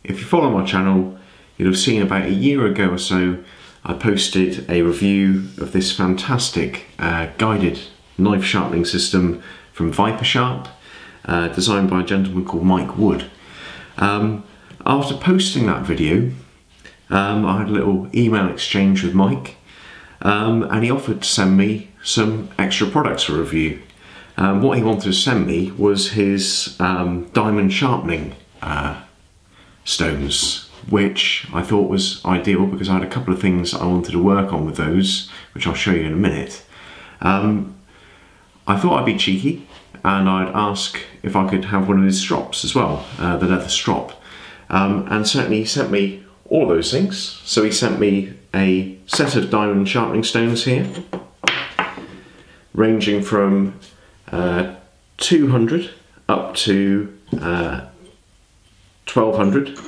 If you follow my channel, you'll have seen about a year ago or so I posted a review of this fantastic guided knife sharpening system from VIPERSHARP, designed by a gentleman called Mike Wood. After posting that video, I had a little email exchange with Mike, and he offered to send me some extra products for review. What he wanted to send me was his diamond sharpening stones, which I thought was ideal because I had a couple of things I wanted to work on with those, which I'll show you in a minute. I thought I'd be cheeky and I'd ask if I could have one of his strops as well, the leather strop. And certainly he sent me all those things. So he sent me a set of diamond sharpening stones here, ranging from 200 up to 1200,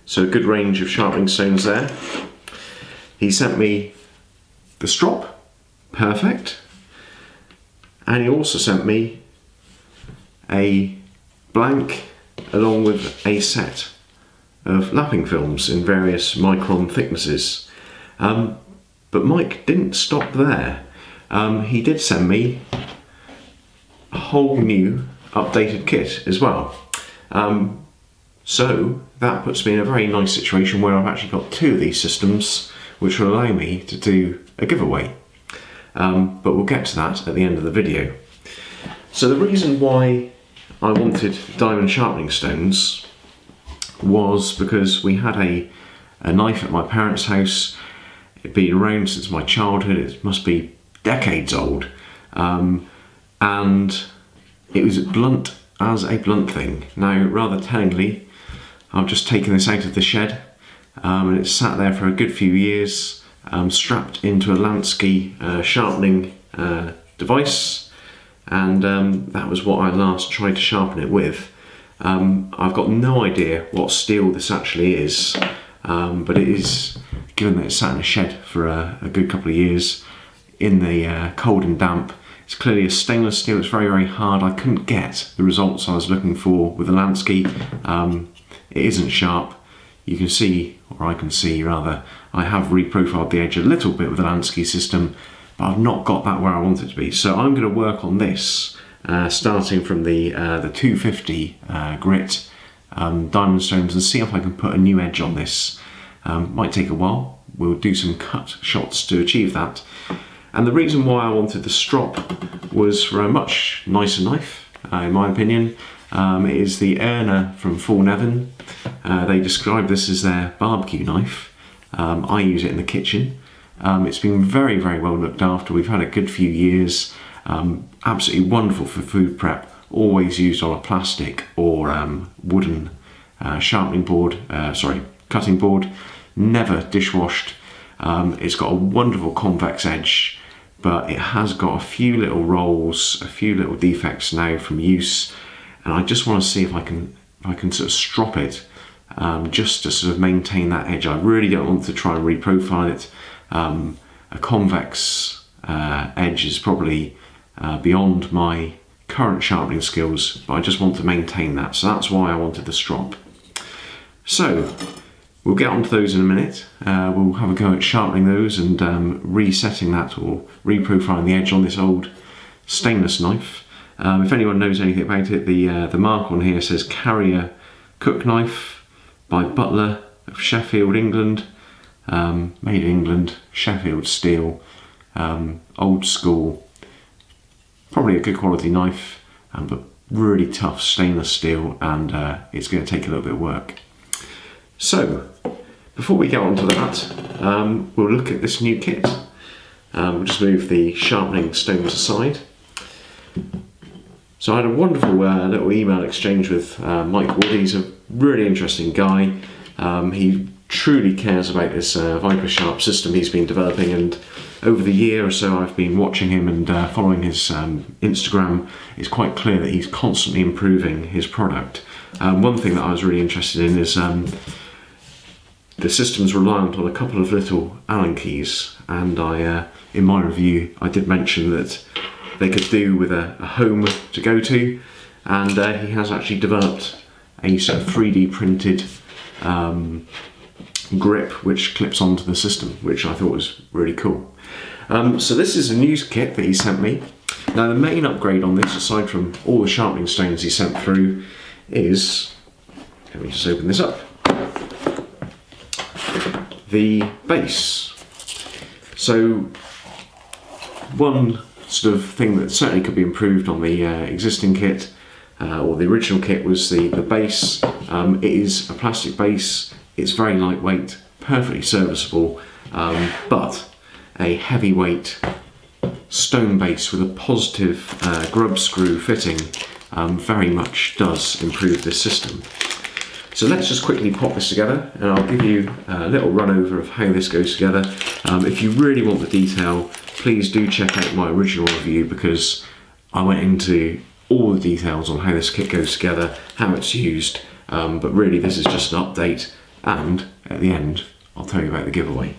so a good range of sharpening stones there. He sent me the strop, perfect, and he also sent me a blank along with a set of lapping films in various micron thicknesses. But Mike didn't stop there. He did send me a whole new updated kit as well. So that puts me in a very nice situation where I've actually got two of these systems which will allow me to do a giveaway. But we'll get to that at the end of the video. So the reason why I wanted diamond sharpening stones was because we had a knife at my parents' house. It'd been around since my childhood, it must be decades old. And it was blunt as a blunt thing. Now, rather tellingly, I've just taken this out of the shed, and it's sat there for a good few years, strapped into a Lansky sharpening device, and that was what I last tried to sharpen it with. I've got no idea what steel this actually is, but it is, given that it's sat in a shed for a good couple of years in the cold and damp, it's clearly a stainless steel. It's very, very hard. I couldn't get the results I was looking for with the Lansky. It isn't sharp. You can see, or I can see rather, I have reprofiled the edge a little bit with the Lansky system, but I've not got that where I want it to be. So I'm going to work on this, starting from the 250 grit diamond stones, and see if I can put a new edge on this. Might take a while. We'll do some cut shots to achieve that. And the reason why I wanted the strop was for a much nicer knife, in my opinion. It is the Erna from Full Nevin. They describe this as their barbecue knife. I use it in the kitchen. It's been very, very well looked after. We've had a good few years. Absolutely wonderful for food prep. Always used on a plastic or wooden sharpening board, cutting board. Never dishwashed. It's got a wonderful convex edge, but it has got a few little rolls, a few little defects now from use, and I just want to see if I can sort of strop it, just to sort of maintain that edge. I really don't want to try and reprofile it. A convex edge is probably beyond my current sharpening skills, but I just want to maintain that, so that's why I wanted the strop. So we'll get onto those in a minute. We'll have a go at sharpening those and resetting that, or reprofiling the edge on this old stainless knife. If anyone knows anything about it, the mark on here says Carrier Cook Knife by Butler of Sheffield, England. Made in England, Sheffield steel, old school, probably a good quality knife, but really tough stainless steel, and it's going to take a little bit of work. So, before we get on to that, we'll look at this new kit. We'll just move the sharpening stones aside. So I had a wonderful little email exchange with Mike Wood. He's a really interesting guy. He truly cares about this VIPERSHARP system he's been developing, and over the year or so I've been watching him and following his Instagram. It's quite clear that he's constantly improving his product. One thing that I was really interested in is the system's reliant on a couple of little Allen keys, and in my review I did mention that they could do with a home to go to, and he has actually developed a sort of 3D printed grip which clips onto the system, which I thought was really cool. So this is a new kit that he sent me. Now the main upgrade on this, aside from all the sharpening stones he sent through, is, let me just open this up, the base. So one sort of thing that certainly could be improved on the existing kit, or the original kit, was the base. It is a plastic base, it's very lightweight, perfectly serviceable, but a heavyweight stone base with a positive grub screw fitting very much does improve this system. So let's just quickly pop this together, and I'll give you a little run over of how this goes together. If you really want the detail, please do check out my original review, because I went into all the details on how this kit goes together, how it's used, but really this is just an update, and at the end I'll tell you about the giveaway.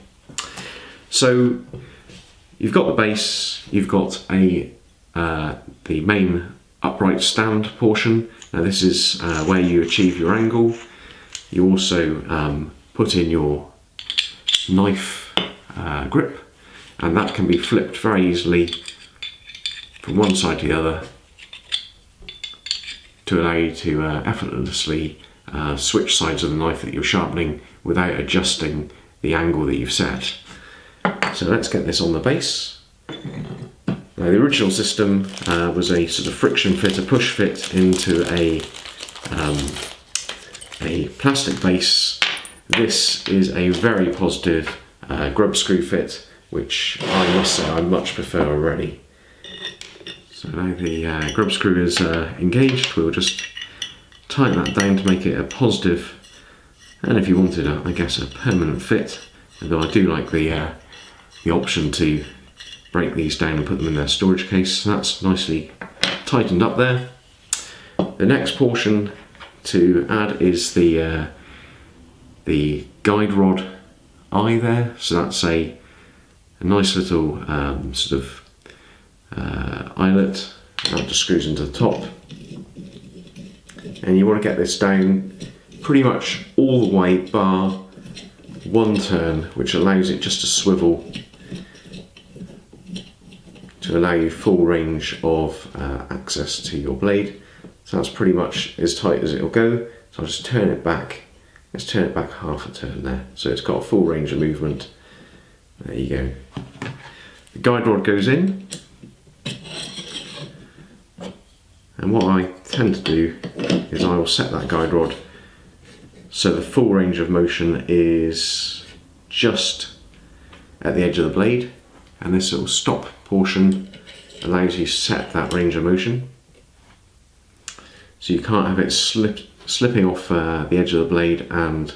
So you've got the base, you've got the main upright stand portion. Now this is where you achieve your angle. You also put in your knife grip, and that can be flipped very easily from one side to the other to allow you to effortlessly switch sides of the knife that you're sharpening without adjusting the angle that you've set. So let's get this on the base. Now the original system was a sort of friction fit, a push fit into a plastic base. This is a very positive grub screw fit, which I must say I much prefer already. So now the grub screw is engaged, we'll just tighten that down to make it a positive, and if you wanted I guess a permanent fit, although I do like the option to break these down and put them in their storage case. So that's nicely tightened up there. The next portion to add is the guide rod eye there. So that's a nice little sort of eyelet that just screws into the top, and you want to get this down pretty much all the way bar one turn, which allows it just to swivel to allow you full range of access to your blade. So that's pretty much as tight as it'll go. So I'll just turn it back. Let's turn it back half a turn there. So it's got a full range of movement. There you go. The guide rod goes in. And what I tend to do is I will set that guide rod so the full range of motion is just at the edge of the blade, and this little stop portion allows you to set that range of motion. So you can't have it slipping off the edge of the blade and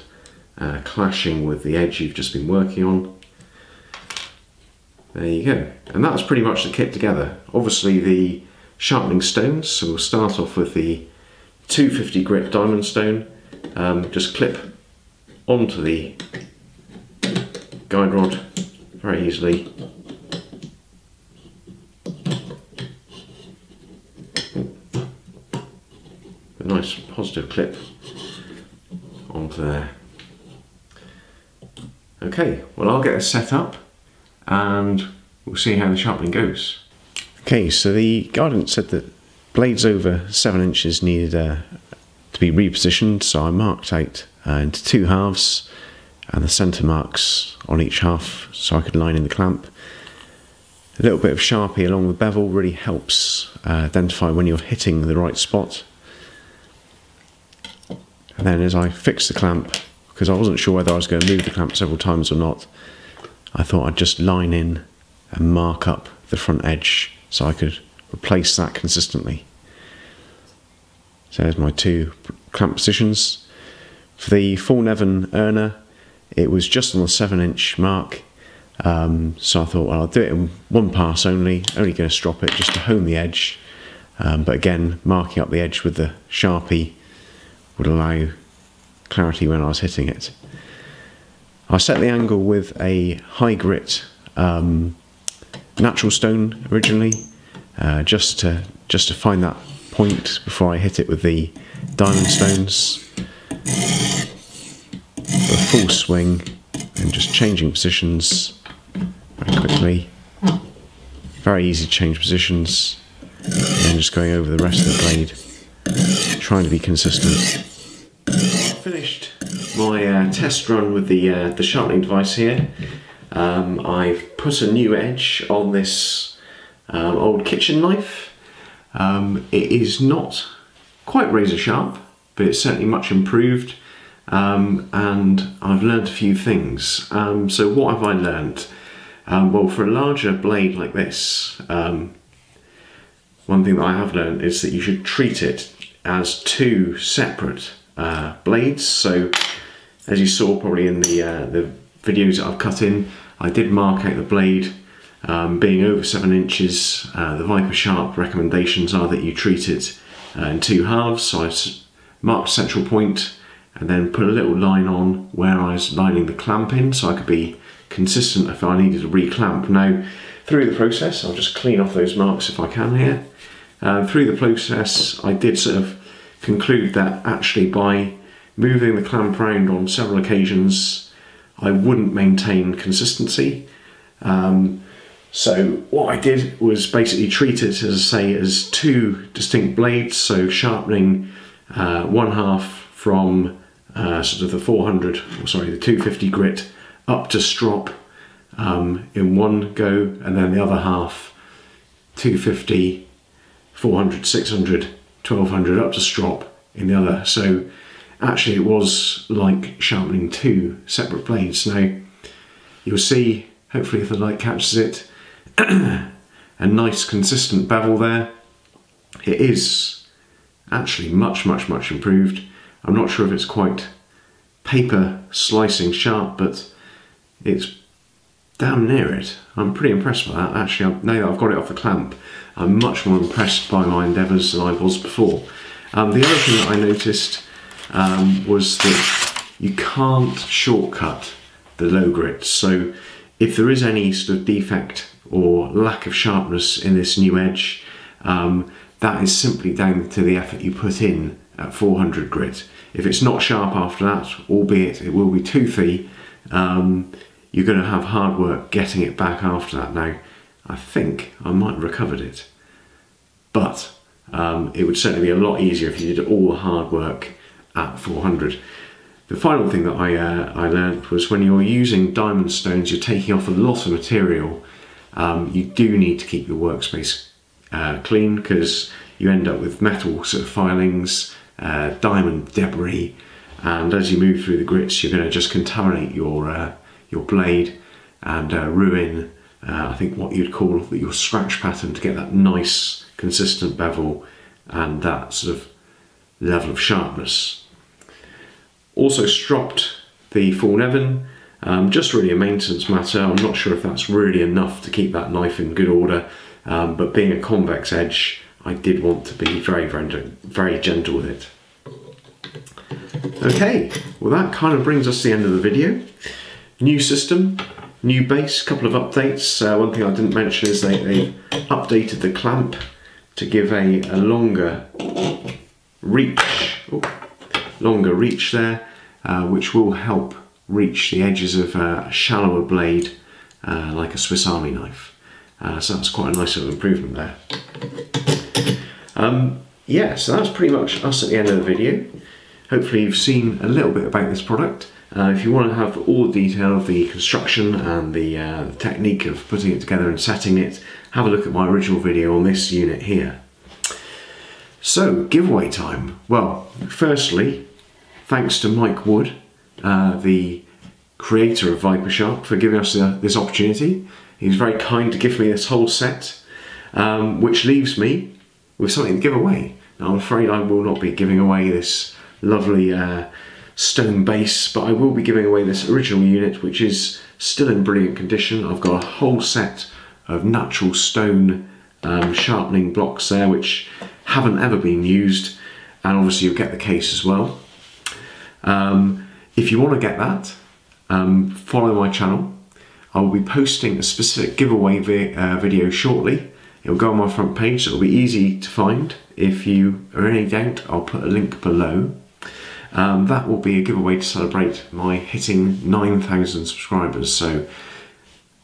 clashing with the edge you've just been working on. There you go. And that's pretty much the kit together. Obviously the sharpening stones, so we'll start off with the 250 grit diamond stone. Just clip onto the guide rod very easily. A nice positive clip onto there. Okay, well I'll get this set up and we'll see how the sharpening goes. Okay, so the guidance said that blades over 7 inches needed to be repositioned, so I marked out into 2 halves and the centre marks on each half so I could line in the clamp. A little bit of Sharpie along the bevel really helps identify when you're hitting the right spot. And then as I fixed the clamp, because I wasn't sure whether I was going to move the clamp several times or not, I thought I'd just line in and mark up the front edge so I could replace that consistently. So there's my 2 clamp positions. For the full Nevin earner, it was just on the 7-inch mark, so I thought, well, I'll do it in one pass only going to strop it just to hone the edge, but again, marking up the edge with the Sharpie would allow clarity when I was hitting it. I set the angle with a high grit natural stone originally, just to find that point before I hit it with the diamond stones. full swing and just changing positions very quickly. Very easy to change positions, and then just going over the rest of the blade, trying to be consistent. I finished my test run with the sharpening device here. I've put a new edge on this old kitchen knife. It is not quite razor sharp, but it's certainly much improved, and I've learned a few things. So what have I learned? Well, for a larger blade like this, one thing that I have learned is that you should treat it as two separate blades. So as you saw probably in the videos that I've cut in, I did mark out the blade being over 7 inches. The VIPERSHARP recommendations are that you treat it in 2 halves. So I marked a central point and then put a little line on where I was lining the clamp in, so I could be consistent if I needed to re-clamp. Now, through the process, I'll just clean off those marks if I can here. Through the process, I did sort of conclude that actually by moving the clamp around on several occasions, I wouldn't maintain consistency. So what I did was basically treat it, as I say, as 2 distinct blades. So sharpening one half from sort of the 250 grit up to strop in one go, and then the other half 250, 400, 600, 1200 up to strop in the other. So actually it was like sharpening 2 separate blades. Now you'll see, hopefully if the light catches it, a nice consistent bevel there. It is actually much improved. I'm not sure if it's quite paper slicing sharp, but it's damn near it. I'm pretty impressed by that. Actually, now that I've got it off the clamp, I'm much more impressed by my endeavours than I was before. The other thing that I noticed was that you can't shortcut the low grit. So if there is any sort of defect or lack of sharpness in this new edge, that is simply down to the effort you put in at 400 grit. If it's not sharp after that, albeit it will be toothy, you're going to have hard work getting it back after that. Now, I think I might have recovered it, but it would certainly be a lot easier if you did all the hard work at 400. The final thing that I learned was when you're using diamond stones, you're taking off a lot of material. You do need to keep your workspace clean, because you end up with metal sort of filings, diamond debris, and as you move through the grits, you're going to just contaminate your blade and ruin, I think, what you'd call your scratch pattern to get that nice consistent bevel and that sort of level of sharpness. Also stropped the full Nevin, just really a maintenance matter. I'm not sure if that's really enough to keep that knife in good order, but being a convex edge, I did want to be very gentle with it. Okay, well that kind of brings us to the end of the video. New system, new base, couple of updates. One thing I didn't mention is they updated the clamp to give a longer reach, there, which will help reach the edges of a shallower blade, like a Swiss Army knife. So that's quite a nice little improvement there. Yeah, so that's pretty much us at the end of the video. Hopefully you've seen a little bit about this product. If you want to have all the detail of the construction and the technique of putting it together and setting it, have a look at my original video on this unit here. So, giveaway time. Well, firstly, thanks to Mike Wood, the creator of VIPERSHARP, for giving us this opportunity. He was very kind to give me this whole set, which leaves me with something to give away. Now, I'm afraid I will not be giving away this lovely stone base, but I will be giving away this original unit, which is still in brilliant condition. I've got a whole set of natural stone sharpening blocks there, which haven't ever been used, and obviously you'll get the case as well. If you want to get that, follow my channel. I will be posting a specific giveaway video shortly. It'll go on my front page, so it'll be easy to find. If you are in any doubt, I'll put a link below. that will be a giveaway to celebrate my hitting 9,000 subscribers. So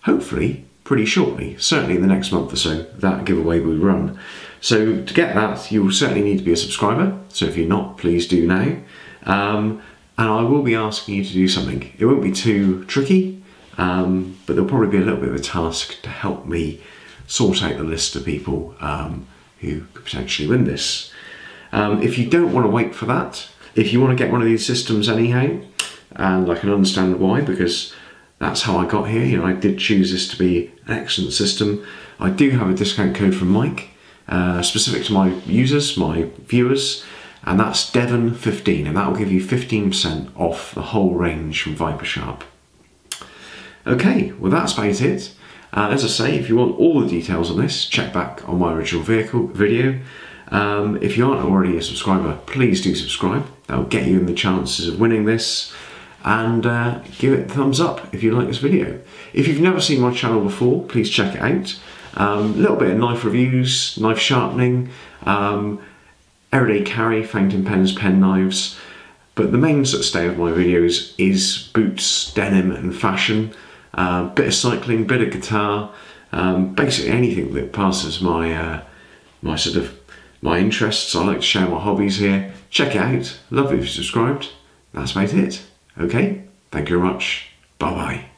hopefully pretty shortly, certainly in the next month or so, that giveaway will run. So to get that, you will certainly need to be a subscriber. So if you're not, please do now. And I will be asking you to do something. It won't be too tricky, but there'll probably be a little bit of a task to help me sort out the list of people who could potentially win this. If you don't want to wait for that, if you want to get one of these systems anyhow, and I can understand why, because that's how I got here. You know, I did choose this to be an excellent system. I do have a discount code from Mike, specific to my users, my viewers, and that's Devon15, and that will give you 15% off the whole range from VIPERSHARP. Okay, well that's about it. As I say, if you want all the details on this, check back on my original video. If you aren't already a subscriber, please do subscribe. That'll get you in the chances of winning this. And give it a thumbs up if you like this video. If you've never seen my channel before, please check it out. A little bit of knife reviews, knife sharpening, everyday carry, fountain pens, pen knives. But the main sort of stay of my videos is boots, denim and fashion. Bit of cycling, bit of guitar, basically anything that passes my my interests. I like to share my hobbies here. Check it out. Love it if you're subscribed. That's about it. Okay, thank you very much. Bye bye.